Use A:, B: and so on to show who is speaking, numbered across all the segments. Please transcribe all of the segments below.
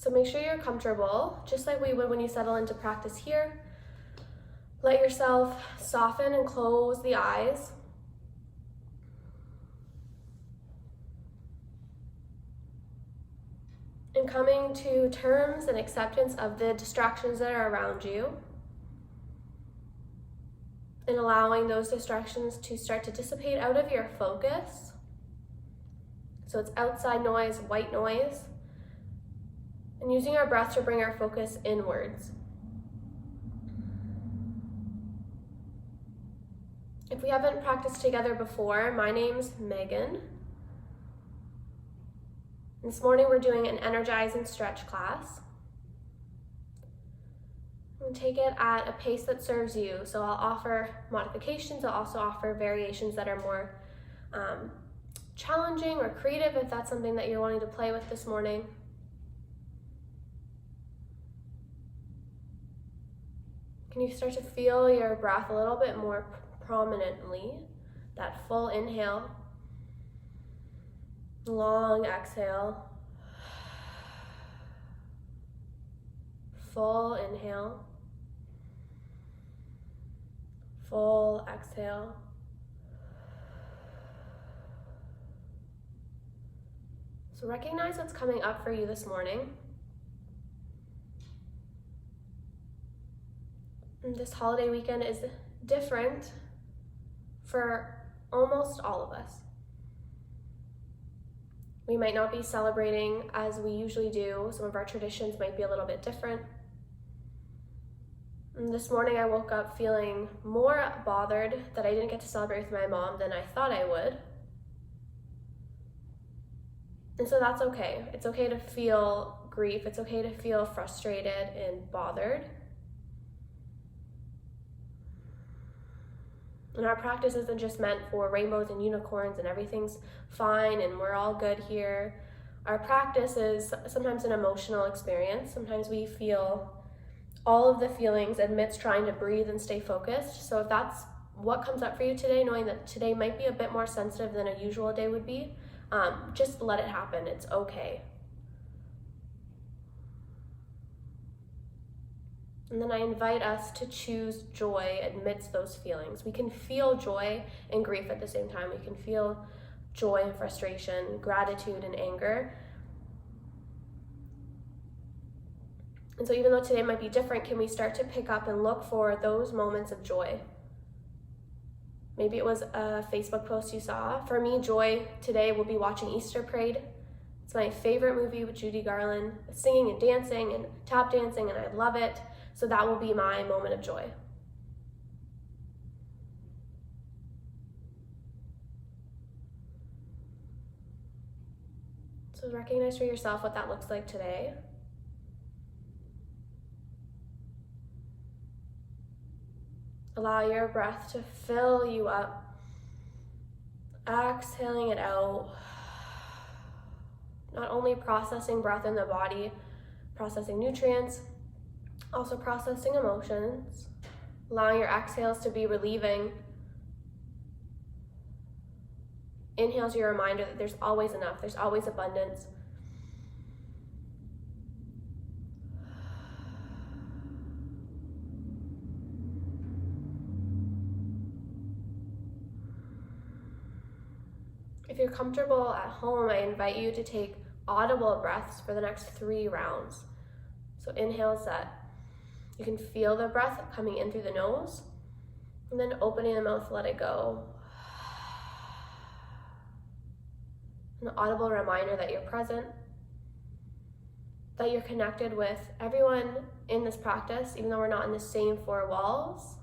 A: So make sure you're comfortable, just like we would when you settle into practice here. Let yourself soften and close the eyes. And coming to terms and acceptance of the distractions that are around you. And allowing those distractions to start to dissipate out of your focus. So it's outside noise, white noise. And using our breath to bring our focus inwards. If we haven't practiced together before, my name's Meagan. This morning we're doing an ENERGIZE and stretch class. And take it at a pace that serves you. So I'll offer modifications. I'll also offer variations that are more challenging or creative if that's something that you're wanting to play with this morning. Can you start to feel your breath a little bit more prominently? That full inhale, long exhale, full inhale, full exhale. So recognize what's coming up for you this morning. And this holiday weekend is different for almost all of us. We might not be celebrating as we usually do. Some of our traditions might be a little bit different. And this morning I woke up feeling more bothered that I didn't get to celebrate with my mom than I thought I would. And so that's okay. It's okay to feel grief. It's okay to feel frustrated and bothered. And our practice isn't just meant for rainbows and unicorns and everything's fine and we're all good here. Our practice is sometimes an emotional experience. Sometimes we feel all of the feelings amidst trying to breathe and stay focused. So if that's what comes up for you today, knowing that today might be a bit more sensitive than a usual day would be, just let it happen. It's okay. And then I invite us to choose joy amidst those feelings. We can feel joy and grief at the same time. We can feel joy and frustration, gratitude and anger. And so even though today might be different, can we start to pick up and look for those moments of joy? Maybe it was a Facebook post you saw. For me, joy today will be watching Easter Parade. It's my favorite movie with Judy Garland, singing and dancing and tap dancing, and I love it. So that will be my moment of joy. So recognize for yourself what that looks like today. Allow your breath to fill you up. Exhaling it out. Not only processing breath in the body, processing nutrients, also processing emotions. Allowing your exhales to be relieving. Inhales are your reminder that there's always enough, there's always abundance. If you're comfortable at home, I invite you to take audible breaths for the next 3 rounds. So inhale, set. You can feel the breath coming in through the nose, and then opening the mouth, let it go. An audible reminder that you're present, that you're connected with everyone in this practice, even though we're not in the same 4 walls.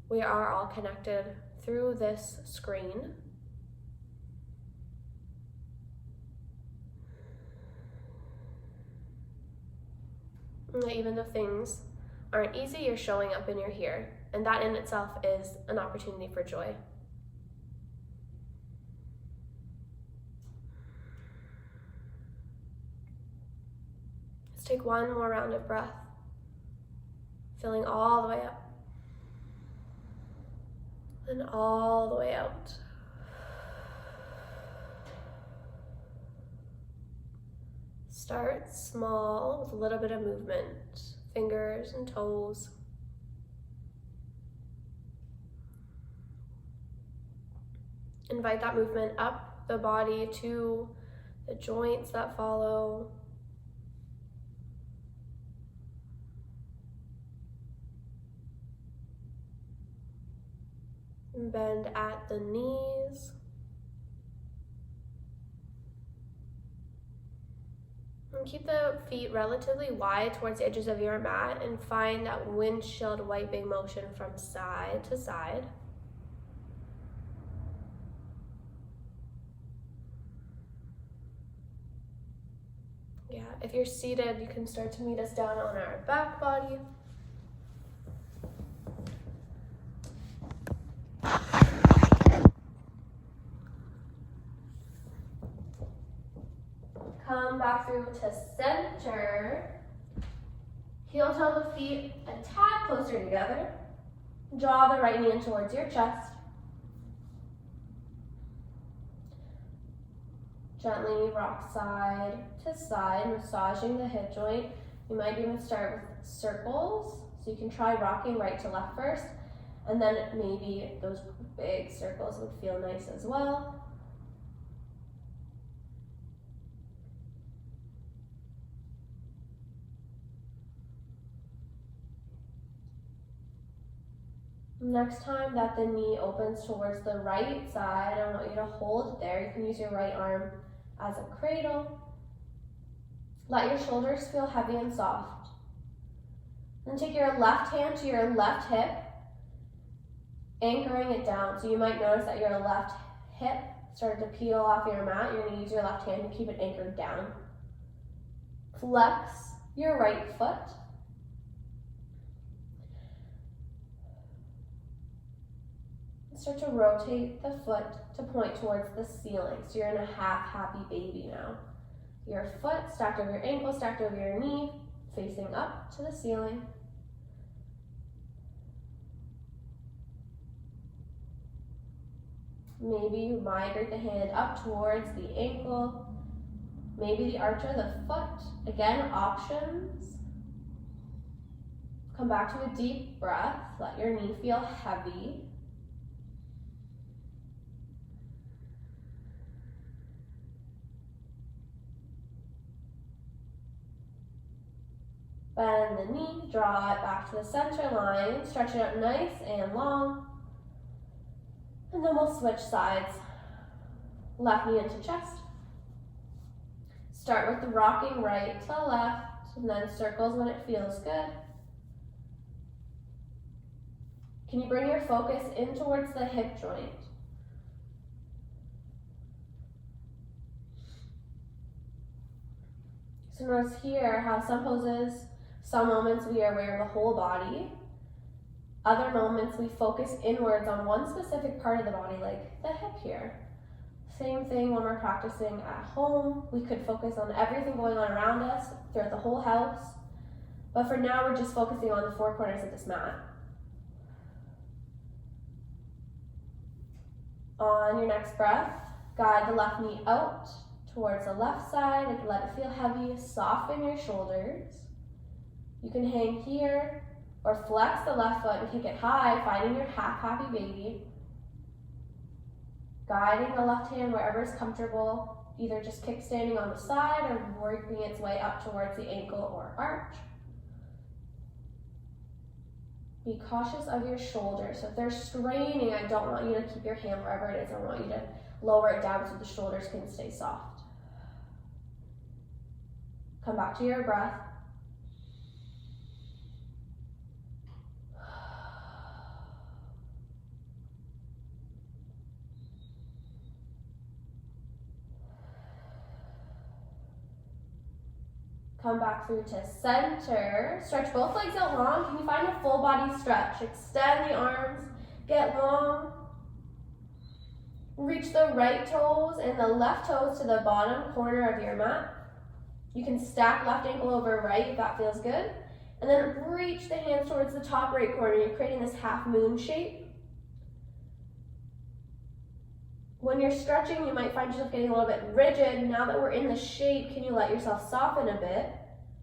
A: We are all connected through this screen. And that even though things aren't easy, you're showing up and you're here. And that in itself is an opportunity for joy. Let's take one more round of breath. Filling all the way up. And all the way out. Start small with a little bit of movement, fingers and toes. Invite that movement up the body to the joints that follow. Bend at the knees. And keep the feet relatively wide towards the edges of your mat and find that windshield wiping motion from side to side. Yeah, if you're seated, you can start to meet us down on our back body. Come back through to center. Heel toe the feet a tad closer together. Draw the right knee in towards your chest. Gently rock side to side, massaging the hip joint. You might even start with circles. So you can try rocking right to left first, and then maybe those big circles would feel nice as well. Next time that the knee opens towards the right side, I want you to hold there. You can use your right arm as a cradle. Let your shoulders feel heavy and soft. Then take your left hand to your left hip, anchoring it down. So you might notice that your left hip started to peel off your mat. You're going to use your left hand to keep it anchored down. Flex your right foot. Start to rotate the foot to point towards the ceiling. So you're in a half happy baby now. Your foot stacked over your ankle, stacked over your knee, facing up to the ceiling. Maybe you migrate the hand up towards the ankle. Maybe the arch of the foot. Again, options. Come back to a deep breath. Let your knee feel heavy. Bend the knee, draw it back to the center line, stretch it up nice and long. And then we'll switch sides. Left knee into chest. Start with the rocking right to left, and then circles when it feels good. Can you bring your focus in towards the hip joint? So notice here how some poses, some moments we are aware of the whole body. Other moments we focus inwards on one specific part of the body, like the hip here. Same thing when we're practicing at home. We could focus on everything going on around us throughout the whole house. But for now, we're just focusing on the four corners of this mat. On your next breath, guide the left knee out towards the left side and let it feel heavy. Soften your shoulders. You can hang here or flex the left foot and kick it high, finding your half happy baby. Guiding the left hand wherever is comfortable, either just kickstanding on the side or working its way up towards the ankle or arch. Be cautious of your shoulders. So if they're straining, I don't want you to keep your hand wherever it is. I want you to lower it down so the shoulders can stay soft. Come back to your breath. Come back through to center. Stretch both legs out long. Can you find a full body stretch? Extend the arms, get long. Reach the right toes and the left toes to the bottom corner of your mat. You can stack left ankle over right if that feels good. And then reach the hands towards the top right corner. You're creating this half moon shape. When you're stretching, you might find yourself getting a little bit rigid. Now that we're in the shape, can you let yourself soften a bit?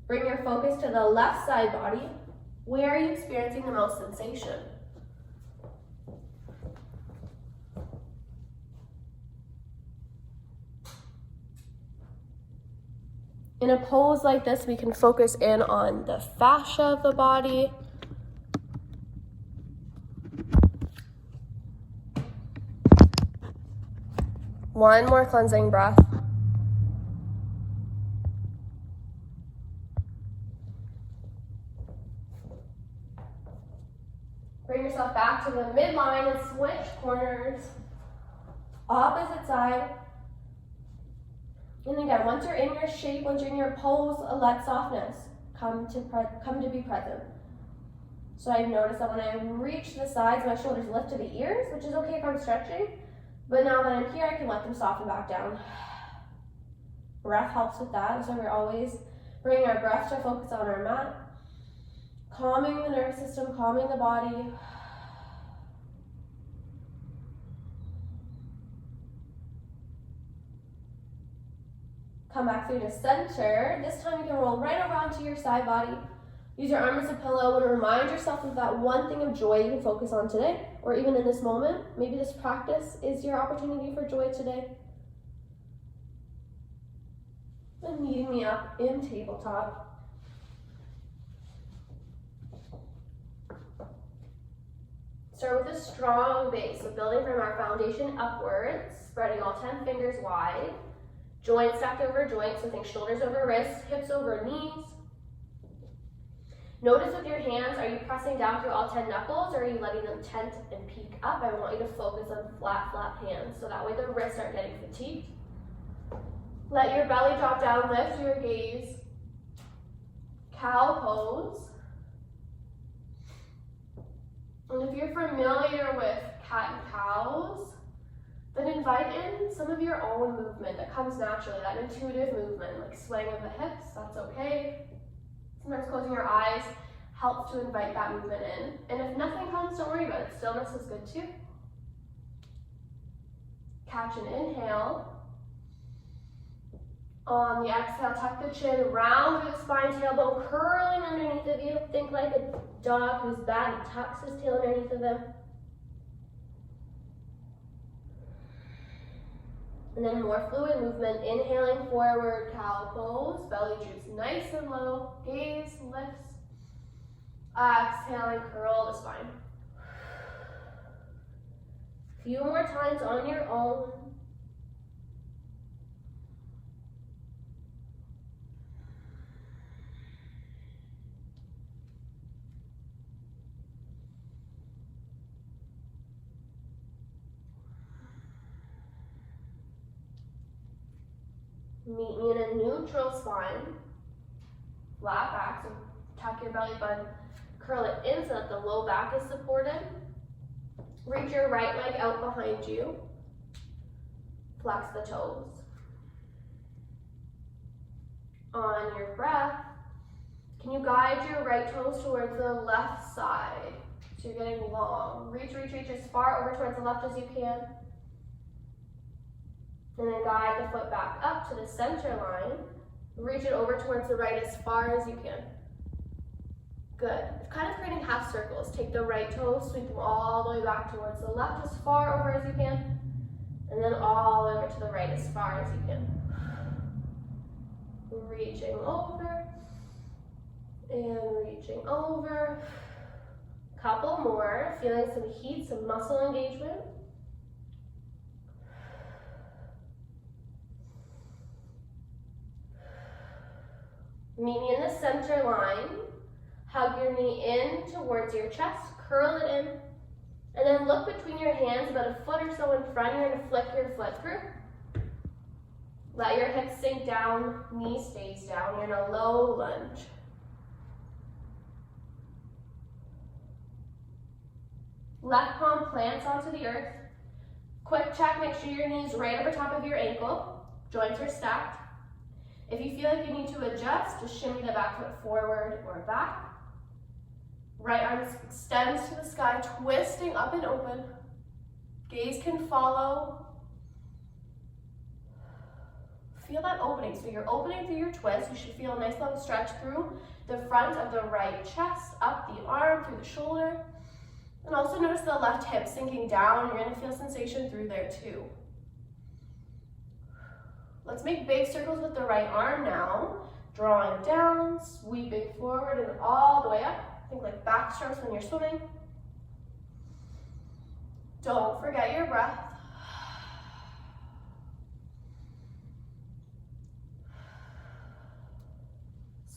A: Bring your focus to the left side body. Where are you experiencing the most sensation? In a pose like this, we can focus in on the fascia of the body. One more cleansing breath. Bring yourself back to the midline and switch corners. Opposite side. And again, once you're in your shape, once you're in your pose, let softness come to be present. So I've noticed that when I reach the sides, my shoulders lift to the ears, which is okay if I'm stretching. But now that I'm here, I can let them soften back down. Breath helps with that. So we're always bringing our breath to focus on our mat. Calming the nervous system, calming the body. Come back through to center. This time you can roll right over onto your side body. Use your arm as a pillow and remind yourself of that one thing of joy you can focus on today, or even in this moment. Maybe this practice is your opportunity for joy today. And meeting me up in tabletop. Start with a strong base, so building from our foundation upwards, spreading all 10 fingers wide. Joints stacked over joints, so think shoulders over wrists, hips over knees. Notice with your hands, are you pressing down through all 10 knuckles, or are you letting them tent and peek up? I want you to focus on flat hands, so that way the wrists aren't getting fatigued. Let your belly drop down, lift your gaze. Cow pose. And if you're familiar with cat and cows, then invite in some of your own movement that comes naturally, that intuitive movement, like swaying of the hips, that's okay. Sometimes closing your eyes helps to invite that movement in. And if nothing comes, don't worry about it. Stillness is good too. Catch an inhale. On the exhale, tuck the chin, round through the spine, tailbone curling underneath of you. Think like a dog who's bad, he tucks his tail underneath of him. And then more fluid movement, inhaling forward, cow pose, belly droops nice and low, gaze lifts. Exhaling, curl the spine. A few more times on your own. Meet me in a neutral spine, flat back, so tuck your belly button, curl it in so that the low back is supported. Reach your right leg out behind you, flex the toes. On your breath, can you guide your right toes towards the left side? So you're getting long. Reach as far over towards the left as you can. And then guide the foot back up to the center line. Reach it over towards the right as far as you can. Good. Kind of creating half circles. Take the right toes, sweep them all the way back towards the left as far over as you can. And then all over to the right as far as you can. Reaching over. And reaching over. Couple more. Feeling some heat, some muscle engagement. Meet me in the center line. Hug your knee in towards your chest, curl it in, and then look between your hands about a foot or so in front. You're going to flick your foot through. Let your hips sink down, knee stays down. You're in a low lunge. Left palm plants onto the earth. Quick check, make sure your knee's right over top of your ankle. Joints are stacked. If you feel like you need to adjust, just shimmy the back foot forward or back. Right arm extends to the sky, twisting up and open. Gaze can follow. Feel that opening. So you're opening through your twist. You should feel a nice long stretch through the front of the right chest, up the arm, through the shoulder. And also notice the left hip sinking down. You're gonna feel sensation through there too. Let's make big circles with the right arm now. Drawing down, sweeping forward and all the way up. Think like back strokes when you're swimming. Don't forget your breath.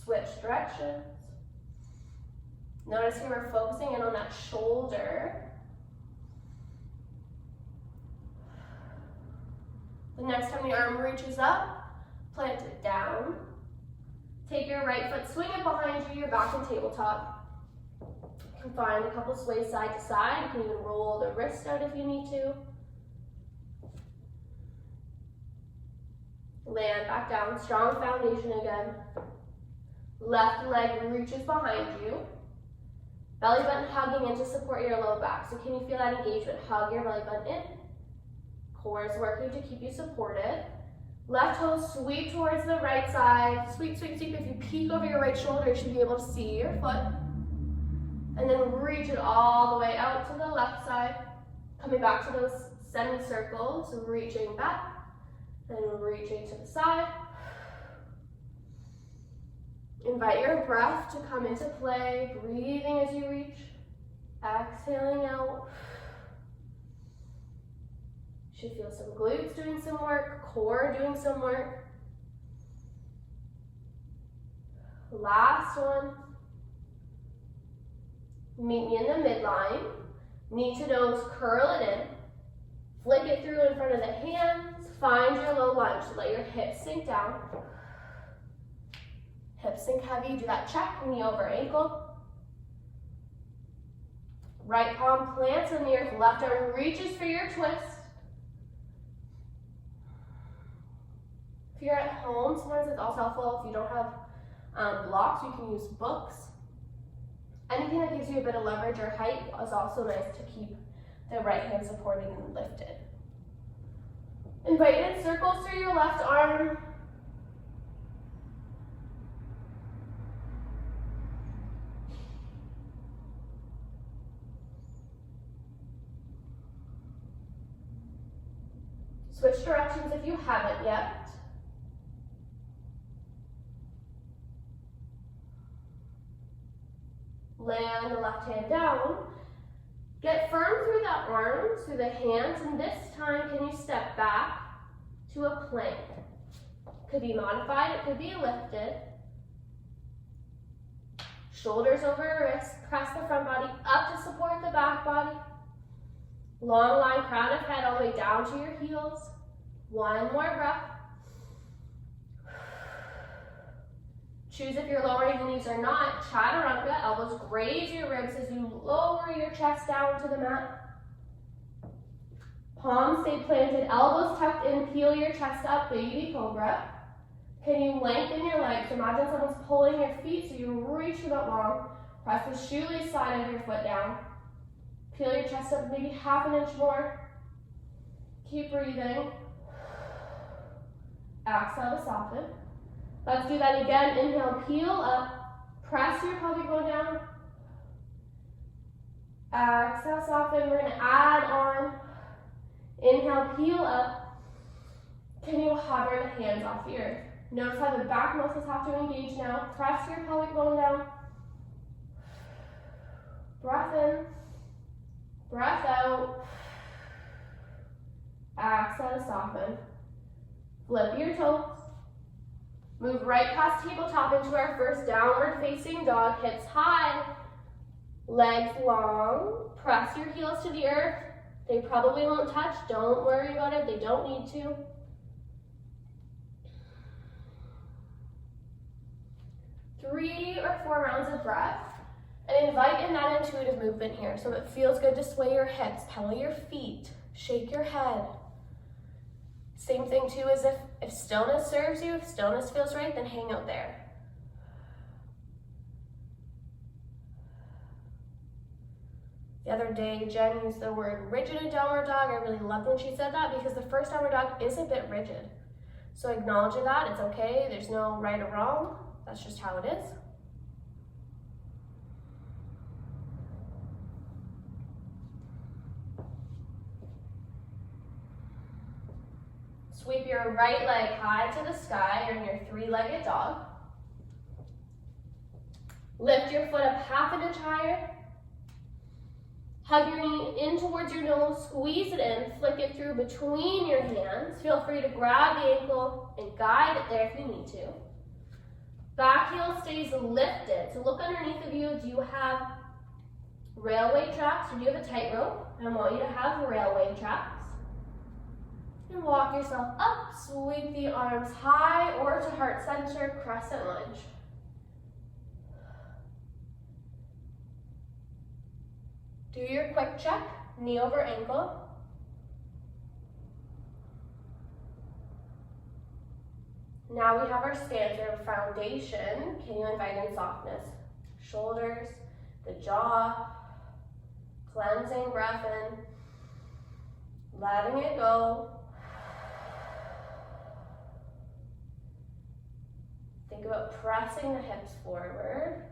A: Switch directions. Notice here we're focusing in on that shoulder. The next time the arm reaches up, plant it down. Take your right foot, swing it behind you, you're back in tabletop. You can find a couple sways side to side. You can even roll the wrist out if you need to. Land back down, strong foundation again. Left leg reaches behind you. Belly button hugging in to support your low back. So can you feel that engagement? Hug your belly button in. Core is working to keep you supported. Left toe sweep towards the right side. Sweep, sweep, sweep. If you peek over your right shoulder, you should be able to see your foot. And then reach it all the way out to the left side. Coming back to those semicircles, reaching back. Then reaching to the side. Invite your breath to come into play. Breathing as you reach. Exhaling out. Should feel some glutes doing some work, core doing some work. Last one. Meet me in the midline. Knee to nose, curl it in. Flick it through in front of the hands. Find your low lunge. Let your hips sink down. Hips sink heavy. Do that check, knee over ankle. Right palm plants on the earth. Left arm reaches for your twist. If you're at home, sometimes it's also helpful if you don't have blocks, you can use books. Anything that gives you a bit of leverage or height is also nice to keep the right hand supported and lifted. Invite in circles through your left arm. Switch directions if you haven't yet. Land the left hand down. Get firm through the arms, through the hands, and this time can you step back to a plank. Could be modified, it could be lifted. Shoulders over wrist, press the front body up to support the back body. Long line, crown of head all the way down to your heels. One more breath. Choose if you're lowering the knees or not. Chaturanga, elbows graze your ribs as you lower your chest down to the mat. Palms stay planted, elbows tucked in, peel your chest up, baby cobra. Can you lengthen your legs? Imagine someone's pulling your feet so you reach them out long. Press the shoelace side of your foot down. Peel your chest up maybe half an inch more. Keep breathing. Exhale to soften. Let's do that again. Inhale, peel up. Press your pelvic bone down. Exhale, soften. We're going to add on. Inhale, peel up. Can you hover the hands off the earth? Notice how the back muscles have to engage now. Press your pelvic bone down. Breath in. Breath out. Exhale to soften. Flip your toes. Move right past tabletop into our first downward facing dog. Hips high. Legs long. Press your heels to the earth. They probably won't touch. Don't worry about it. They don't need to. Three or four rounds of breath. And invite in that intuitive movement here. So it feels good to sway your hips, pedal your feet, shake your head. Same thing too as if stillness serves you, if stillness feels right, then hang out there. The other day, Jen used the word rigid in downward dog. I really loved when she said that because the first downward dog is a bit rigid. So acknowledge that, it's okay, there's no right or wrong, that's just how it is. Sweep your right leg high to the sky. You're in your three-legged dog. Lift your foot up half an inch higher. Hug your knee in towards your nose, squeeze it in, flick it through between your hands. Feel free to grab the ankle and guide it there if you need to. Back heel stays lifted. So look underneath of you. Do you have railway tracks or do you have a tightrope? I want you to have railway tracks. And walk yourself up, sweep the arms high or to heart center, crescent lunge. Do your quick check, knee over ankle. Now we have our stance, our foundation. Can you invite in softness? Shoulders, the jaw, cleansing breath in, letting it go. Think about pressing the hips forward.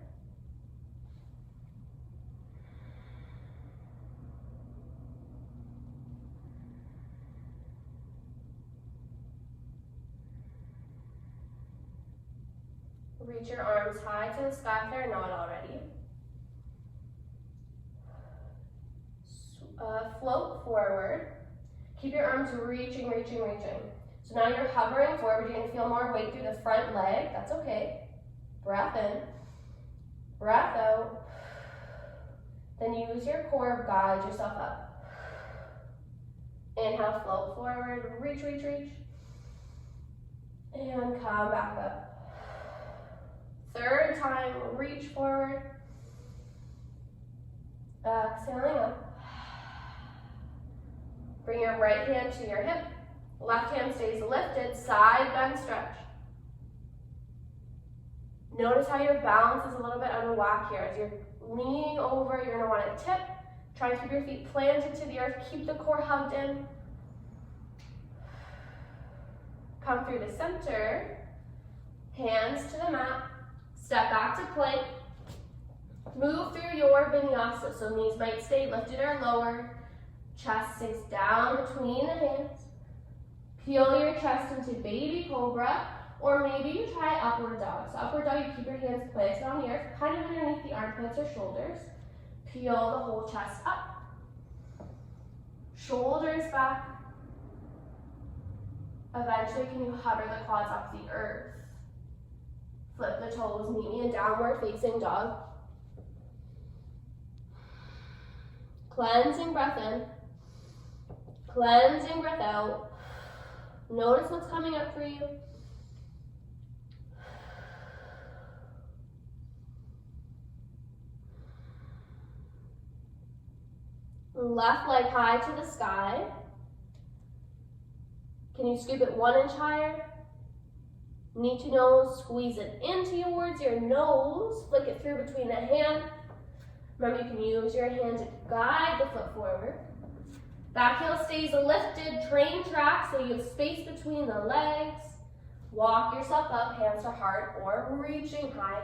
A: Reach your arms high to the sky if they're not already. Float forward. Keep your arms reaching, reaching, reaching. So now you're hovering forward. You're going to feel more weight through the front leg. That's okay. Breath in. Breath out. Then use your core, guide yourself up. Inhale, float forward. Reach, reach, reach. And come back up. Third time, reach forward. Exhaling up. Bring your right hand to your hip. Left hand stays lifted, side bend stretch. Notice how your balance is a little bit out of whack here. As you're leaning over, you're gonna wanna tip. Try and keep your feet planted to the earth. Keep the core hugged in. Come through the center. Hands to the mat. Step back to plank. Move through your vinyasa. So knees might stay lifted or lower. Chest stays down between the hands. Peel your chest into baby cobra, or maybe you try upward dog. So upward dog, you keep your hands planted on the earth, kind of underneath the armpits or shoulders. Peel the whole chest up. Shoulders back. Eventually, can you hover the quads off the earth? Flip the toes, meet me in downward facing dog. Cleansing breath in. Cleansing breath out. Notice what's coming up for you. Left leg high to the sky. Can you scoop it 1 inch higher? Knee to nose, squeeze it in towards your nose. Flick it through between the hand. Remember, you can use your hand to guide the foot forward. Back heel stays lifted, train track, so you have space between the legs. Walk yourself up, hands to heart, or reaching high.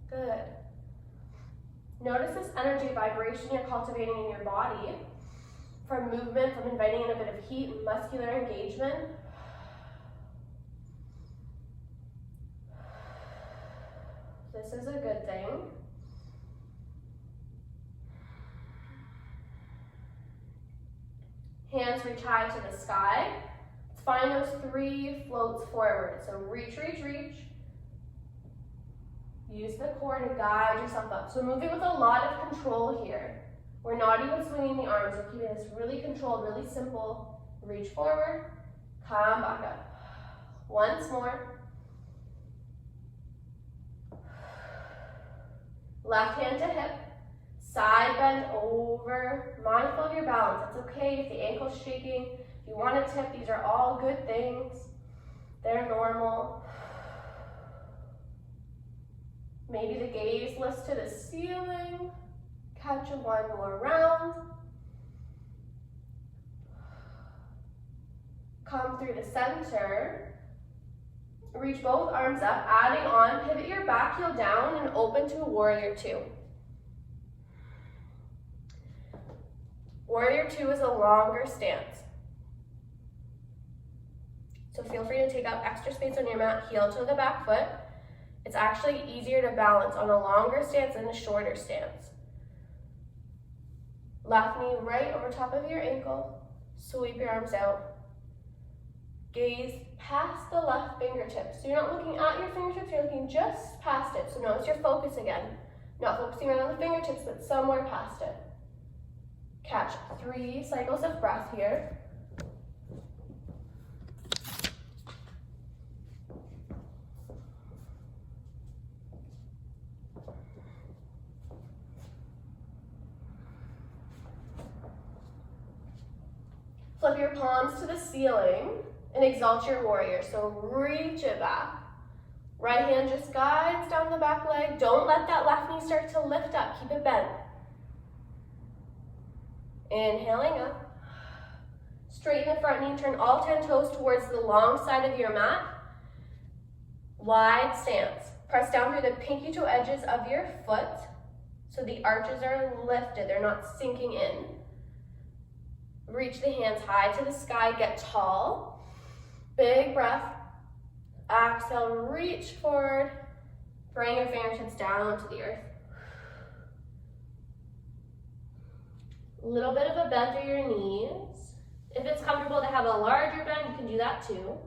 A: Good. Notice this energy vibration you're cultivating in your body, from movement, from inviting in a bit of heat, muscular engagement. This is a good thing. Hands reach high to the sky. Let's find those 3 floats forward. So reach, reach, reach. Use the core to guide yourself up. So moving with a lot of control here. We're not even swinging the arms. We're keeping this really controlled, really simple. Reach forward, come back up. Once more. Left hand to hip. Side bend over, mindful of your balance. It's okay if the ankle's shaking. If you want to tip, these are all good things. They're normal. Maybe the gaze lifts to the ceiling. Catch 1 more round. Come through the center. Reach both arms up, adding on, pivot your back heel down and open to warrior two. Warrior two is a longer stance. So feel free to take up extra space on your mat, heel to the back foot. It's actually easier to balance on a longer stance than a shorter stance. Left knee right over top of your ankle. Sweep your arms out. Gaze past the left fingertips. So you're not looking at your fingertips, you're looking just past it. So notice your focus again. Not focusing right on the fingertips, but somewhere past it. Catch 3 cycles of breath here. Flip your palms to the ceiling and exalt your warrior. So reach it back. Right hand just guides down the back leg. Don't let that left knee start to lift up. Keep it bent. Inhaling up. Straighten the front knee. Turn all 10 toes towards the long side of your mat. Wide stance. Press down through the pinky toe edges of your foot so the arches are lifted. They're not sinking in. Reach the hands high to the sky, get tall. Big breath. Exhale, reach forward. Bring your fingertips down to the earth. A little bit of a bend through your knees. If it's comfortable to have a larger bend, you can do that too.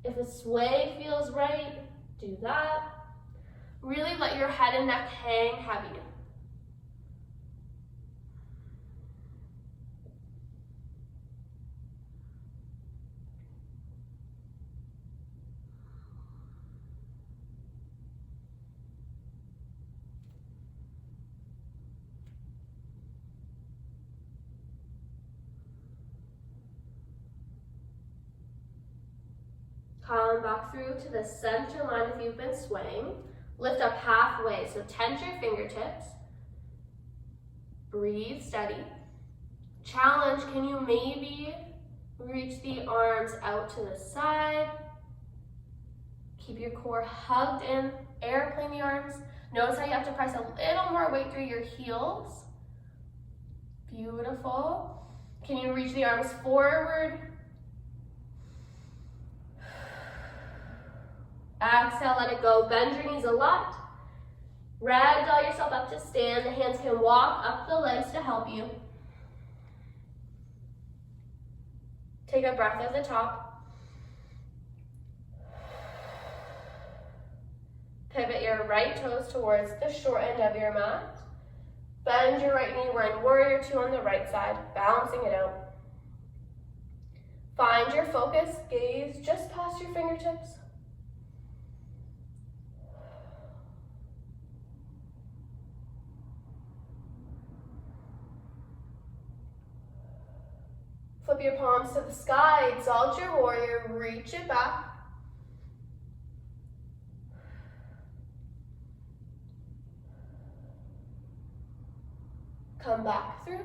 A: If a sway feels right, do that. Really let your head and neck hang heavy. Come back through to the center line if you've been swaying. Lift up halfway, so tense your fingertips. Breathe steady. Challenge, can you maybe reach the arms out to the side? Keep your core hugged in, airplane the arms. Notice how you have to press a little more weight through your heels. Beautiful. Can you reach the arms forward? Exhale, let it go. Bend your knees a lot. Ragdoll yourself up to stand. The hands can walk up the legs to help you. Take a breath at the top. Pivot your right toes towards the short end of your mat. Bend your right knee. We're in warrior two on the right side, balancing it out. Find your focus. Gaze just past your fingertips. Flip your palms to the sky, exalt your warrior, reach it back. Come back through.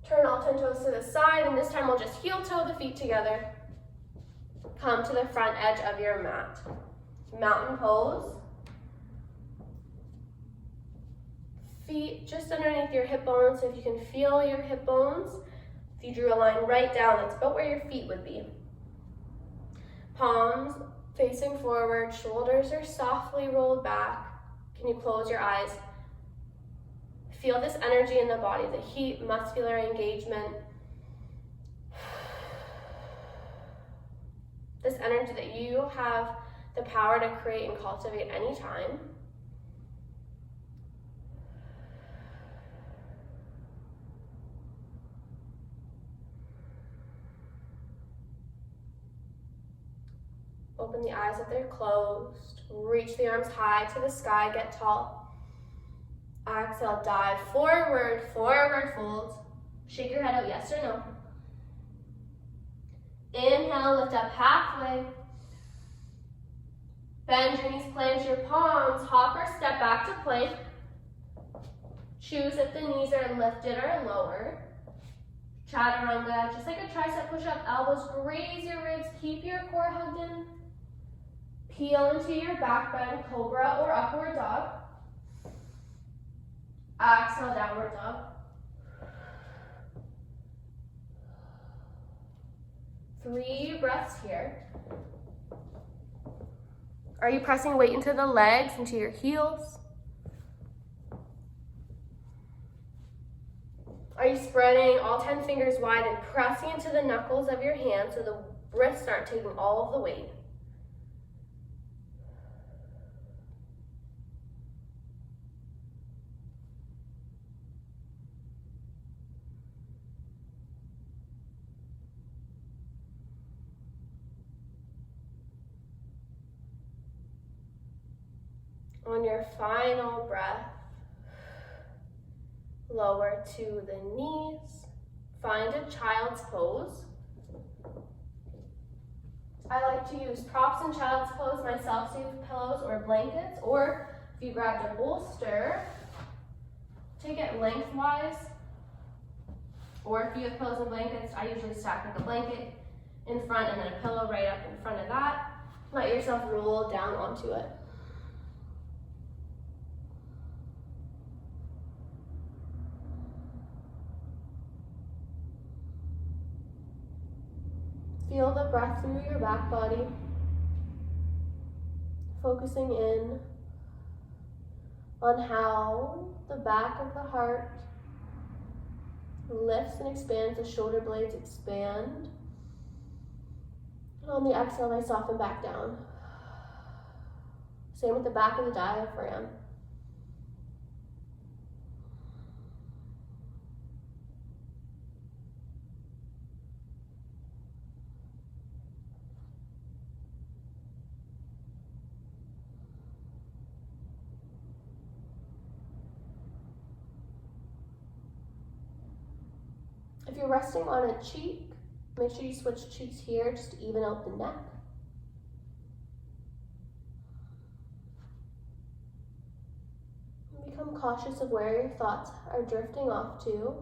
A: Turn all 10 toes to the side, and this time we'll just heel toe the feet together. Come to the front edge of your mat. Mountain pose. Feet just underneath your hip bones, so if you can feel your hip bones. If you drew a line right down, that's about where your feet would be. Palms facing forward, shoulders are softly rolled back. Can you close your eyes? Feel this energy in the body, the heat, muscular engagement. This energy that you have the power to create and cultivate anytime. Open the eyes if they're closed. Reach the arms high to the sky, get tall. Exhale, dive forward, forward fold. Shake your head out, yes or no. Inhale, lift up halfway. Bend your knees, plant your palms, hop or step back to plank. Choose if the knees are lifted or lowered. Chaturanga, just like a tricep push-up, elbows graze your ribs, keep your core hugged in. Peel into your back bend, cobra or upward dog. Exhale, downward dog. Three breaths here. Are you pressing weight into the legs, into your heels? Are you spreading all 10 fingers wide and pressing into the knuckles of your hands so the wrists start taking all of the weight? On your final breath, lower to the knees. Find a child's pose. I like to use props in child's pose myself, so you have pillows or blankets, or if you grabbed a bolster, take it lengthwise. Or if you have pillows and blankets, I usually stack like a blanket in front and then a pillow right up in front of that. Let yourself roll down onto it. Feel the breath through your back body, focusing in on how the back of the heart lifts and expands, the shoulder blades expand. And on the exhale, they soften back down. Same with the back of the diaphragm. If you're resting on a cheek, make sure you switch cheeks here just to even out the neck. Become cautious of where your thoughts are drifting off to.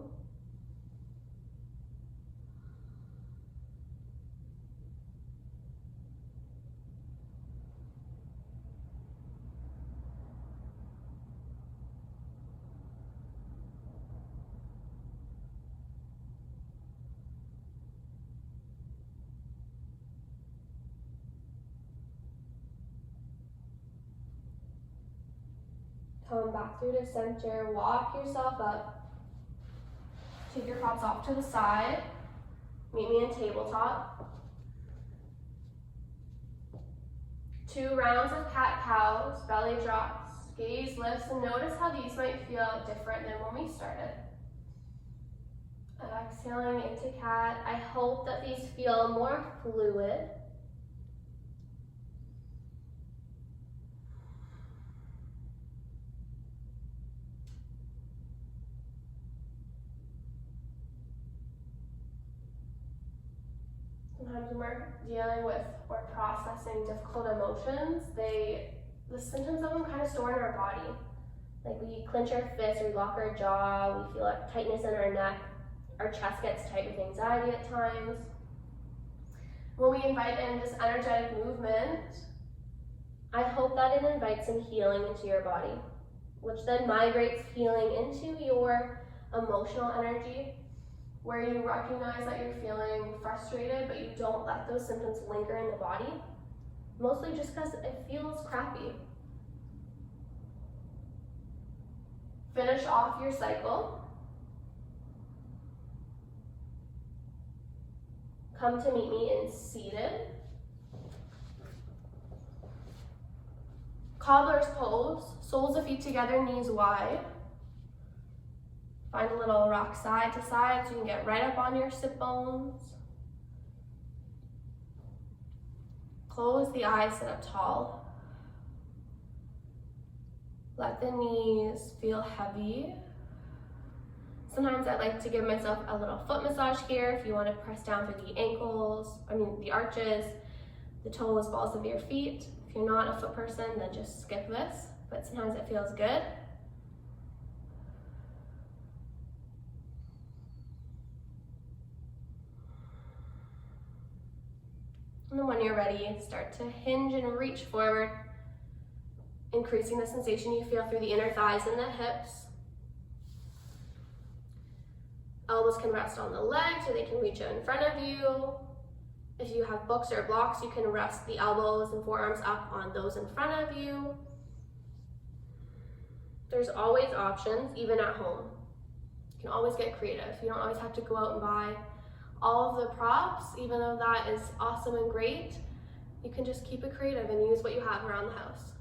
A: Come back through to center, walk yourself up. Take your props off to the side. Meet me in tabletop. 2 rounds of cat-cows, belly drops, gaze lifts, and notice how these might feel different than when we started. Exhaling into cat. I hope that these feel more fluid. Sometimes when we're dealing with or processing difficult emotions, the symptoms of them kind of store in our body. Like we clench our fists, or we lock our jaw, we feel a tightness in our neck, our chest gets tight with anxiety at times. When we invite in this energetic movement, I hope that it invites some healing into your body, which then migrates healing into your emotional energy, where you recognize that you're feeling frustrated, but you don't let those symptoms linger in the body, mostly just because it feels crappy. Finish off your cycle. Come to meet me in seated. Cobbler's pose, soles of feet together, knees wide. Find a little rock side to side so you can get right up on your sit bones. Close the eyes, sit up tall. Let the knees feel heavy. Sometimes I like to give myself a little foot massage here if you want to press down through the arches, the toes, balls of your feet. If you're not a foot person, then just skip this, but sometimes it feels good. And then when you're ready, start to hinge and reach forward, increasing the sensation you feel through the inner thighs and the hips. Elbows can rest on the legs, or they can reach out in front of you. If you have books or blocks, you can rest the elbows and forearms up on those in front of you. There's always options, even at home. You can always get creative. You don't always have to go out and buy all of the props, even though that is awesome and great. You can just keep it creative and use what you have around the house.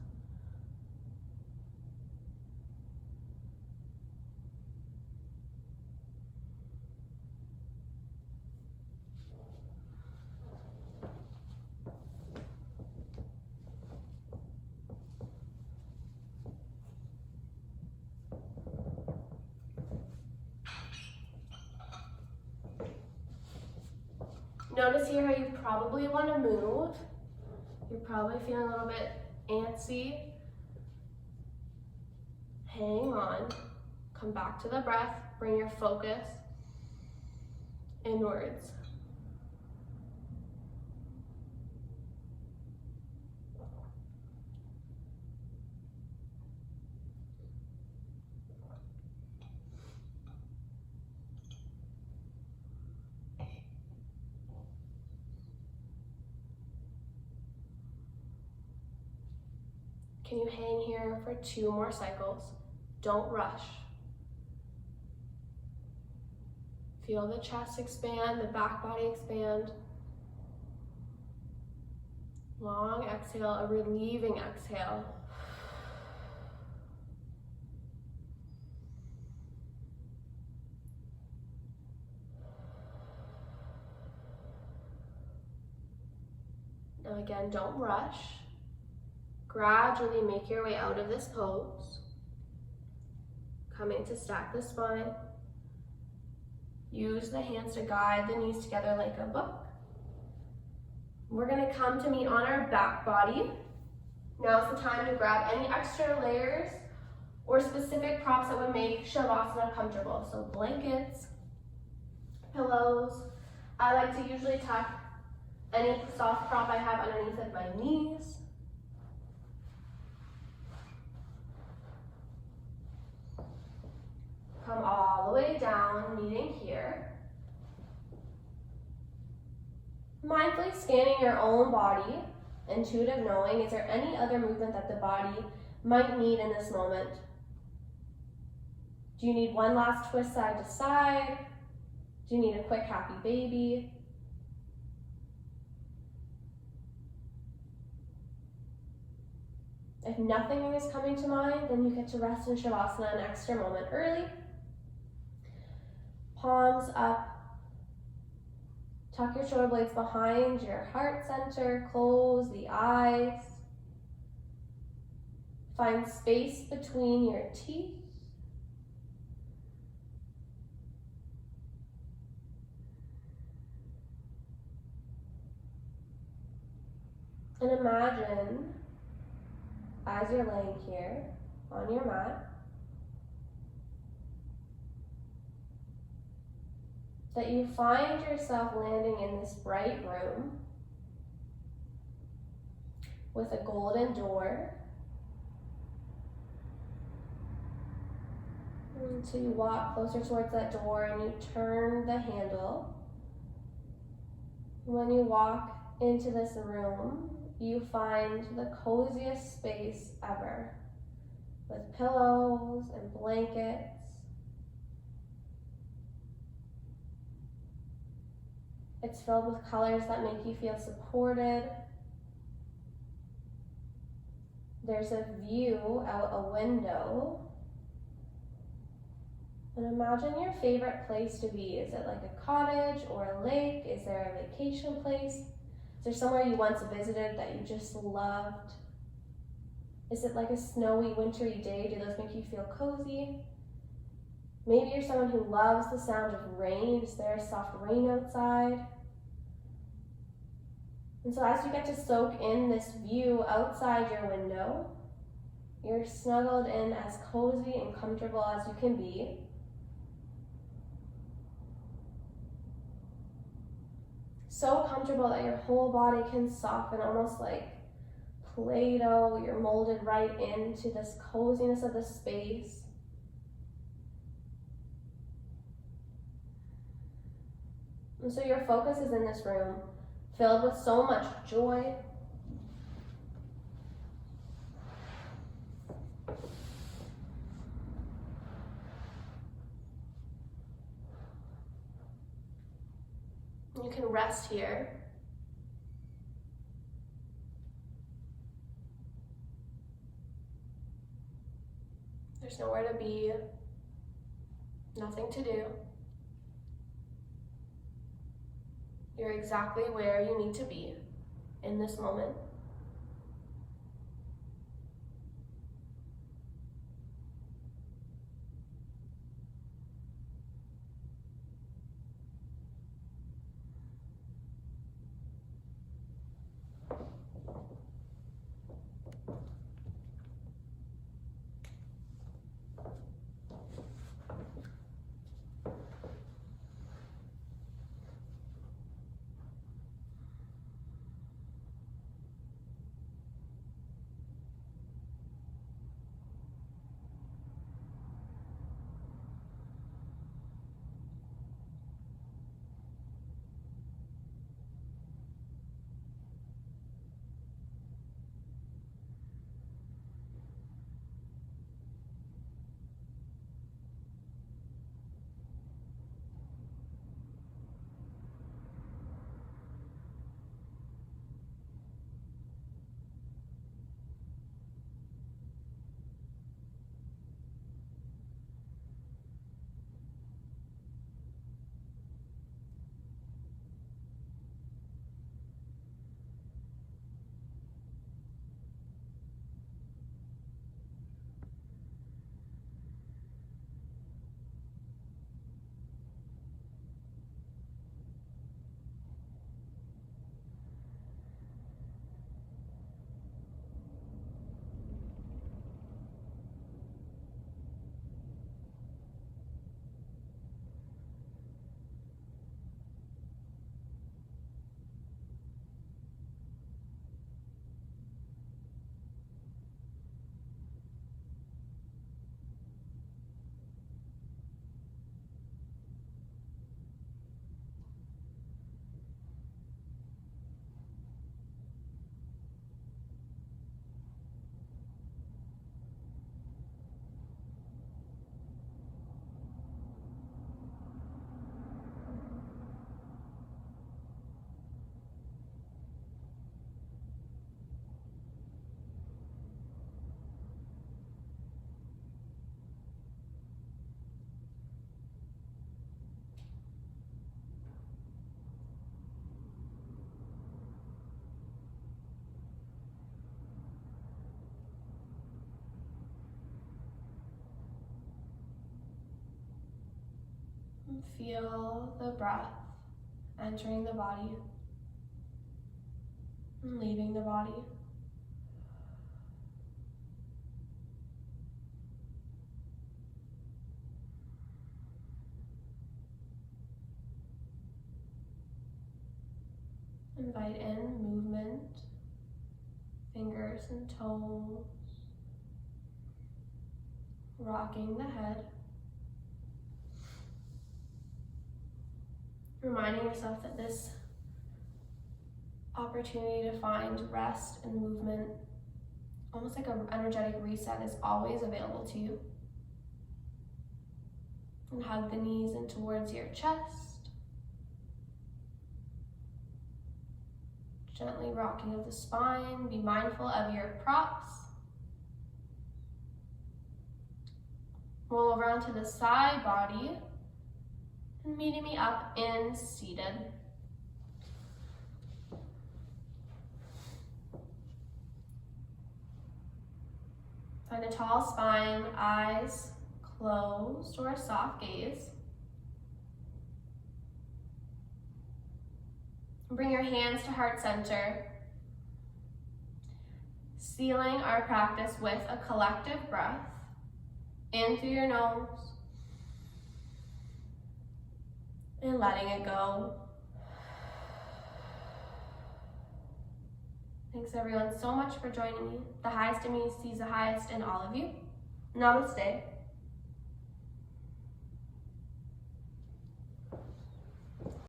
A: Notice here how you probably want to move. You're probably feeling a little bit antsy. Hang on. Come back to the breath. Bring your focus inwards. Can you hang here for 2 more cycles? Don't rush. Feel the chest expand, the back body expand. Long exhale, a relieving exhale. Now again, don't rush. Gradually make your way out of this pose. Coming to stack the spine. Use the hands to guide the knees together like a book. We're gonna come to meet on our back body. Now's the time to grab any extra layers or specific props that would make Shavasana comfortable. So blankets, pillows. I like to usually tuck any soft prop I have underneath of my knees. Come all the way down, meeting here. Mindfully scanning your own body, intuitive knowing, is there any other movement that the body might need in this moment? Do you need one last twist side to side? Do you need a quick happy baby? If nothing is coming to mind, then you get to rest in Shavasana an extra moment early. Palms up. Tuck your shoulder blades behind your heart center. Close the eyes. Find space between your teeth. And imagine, as you're laying here on your mat, that you find yourself landing in this bright room with a golden door. And so you walk closer towards that door and you turn the handle. When you walk into this room, you find the coziest space ever, with pillows and blankets. It's filled with colors that make you feel supported. There's a view out a window. And imagine your favorite place to be. Is it like a cottage or a lake? Is there a vacation place? Is there somewhere you once visited that you just loved? Is it like a snowy, wintry day? Do those make you feel cozy? Maybe you're someone who loves the sound of rain. Is there a soft rain outside? And so as you get to soak in this view outside your window, you're snuggled in as cozy and comfortable as you can be. so comfortable that your whole body can soften, almost like Play-Doh. You're molded right into this coziness of the space. And so your focus is in this room, filled with so much joy. You can rest here. There's nowhere to be, nothing to do. You're exactly where you need to be in this moment. Feel the breath entering the body and leaving the body. Invite in movement, fingers and toes, rocking the head. Reminding yourself that this opportunity to find rest and movement, almost like an energetic reset, is always available to you. And hug the knees in towards your chest. Gently rocking of the spine. Be mindful of your props. Roll over onto the side body. And meeting me up in seated. Find a tall spine, eyes closed or a soft gaze. Bring your hands to heart center, sealing our practice with a collective breath in through your nose and letting it go. Thanks everyone so much for joining me. The highest in me sees the highest in all of you. Namaste.